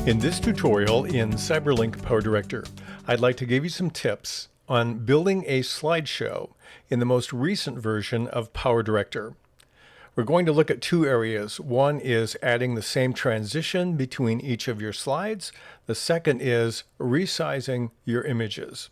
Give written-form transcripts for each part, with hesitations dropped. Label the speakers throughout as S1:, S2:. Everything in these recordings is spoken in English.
S1: In this tutorial in Cyberlink PowerDirector, I'd like to give you some tips on building a slideshow in the most recent version of PowerDirector. We're going to look at two areas. One is adding the same transition between each of your slides. The second is resizing your images.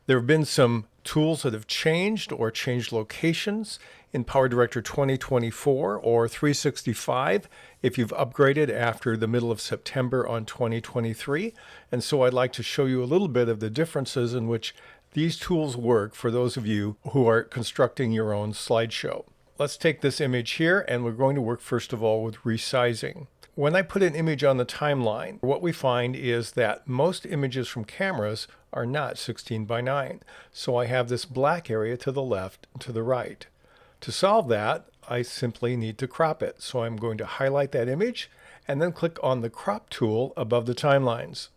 S1: There have been some tools that have changed or changed locations in PowerDirector 2024 or 365 if you've upgraded after the middle of September on 2023. And so I'd like to show you a little bit of the differences in which these tools work for those of you who are constructing your own slideshow. Let's take this image here, and we're going to work first of all with resizing. When I put an image on the timeline, what we find is that most images from cameras are not 16 by 9. So I have this black area to the left and to the right. To solve that, I simply need to crop it. So I'm going to highlight that image and then click on the crop tool above the timelines.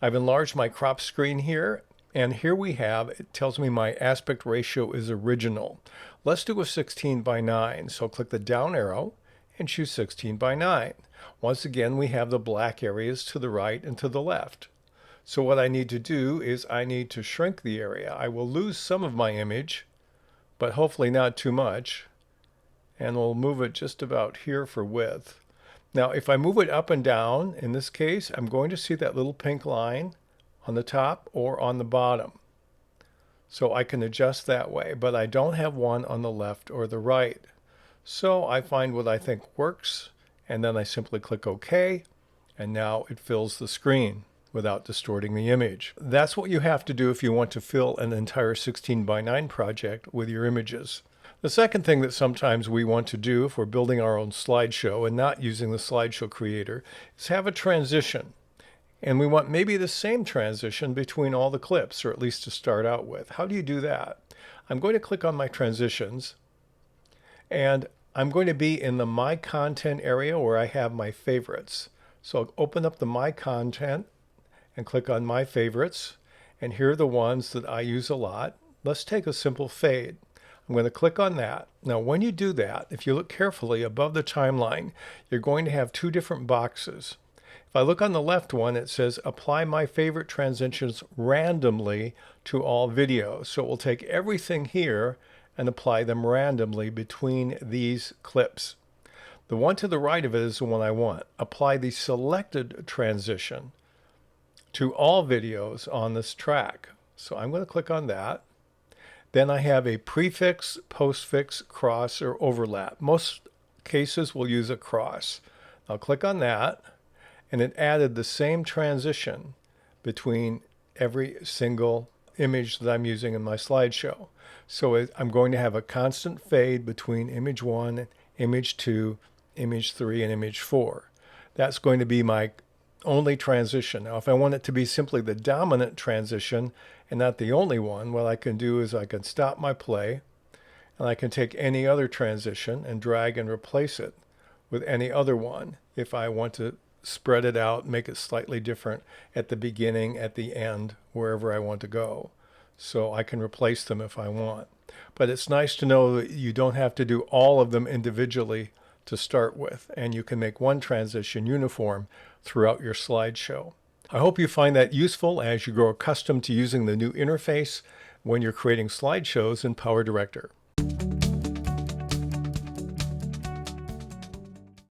S1: I've enlarged my crop screen here, and here we have, it tells me my aspect ratio is original. Let's do a 16 by 9. So click the down arrow and choose 16 by 9. Once again, we have the black areas to the right and to the left. So what I need to do is I need to shrink the area. I will lose some of my image, but hopefully not too much. And we'll move it just about here for width. Now, if I move it up and down, in this case, I'm going to see that little pink line on the top or on the bottom. So I can adjust that way, but I don't have one on the left or the right. So I find what I think works, and then I simply click OK, and now it fills the screen without distorting the image. That's what you have to do if you want to fill an entire 16 by 9 project with your images. The second thing that sometimes we want to do if we're building our own slideshow and not using the Slideshow Creator is have a transition. And we want maybe the same transition between all the clips, or at least to start out with. How do you do that? I'm going to click on my transitions, and I'm going to be in the My Content area where I have my favorites. So I'll open up the My Content and click on My Favorites. And here are the ones that I use a lot. Let's take a simple fade. I'm going to click on that. Now, when you do that, if you look carefully above the timeline, you're going to have two different boxes. If I look on the left one, it says apply my favorite transitions randomly to all videos. So it will take everything here and apply them randomly between these clips. The one to the right of it is the one I want. Apply the selected transition to all videos on this track. So I'm going to click on that. Then I have a prefix, postfix, cross, or overlap. Most cases will use a cross. I'll click on that, and it added the same transition between every single image that I'm using in my slideshow. So I'm going to have a constant fade between image 1, image 2, image 3, and image 4. That's going to be my only transition. Now, if I want it to be simply the dominant transition and not the only one, what I can do is I can stop my play, and I can take any other transition and drag and replace it with any other one if I want to spread it out, make it slightly different at the beginning, at the end, wherever I want to go. So I can replace them if I want. But it's nice to know that you don't have to do all of them individually to start with, and you can make one transition uniform throughout your slideshow. I hope you find that useful as you grow accustomed to using the new interface when you're creating slideshows in PowerDirector.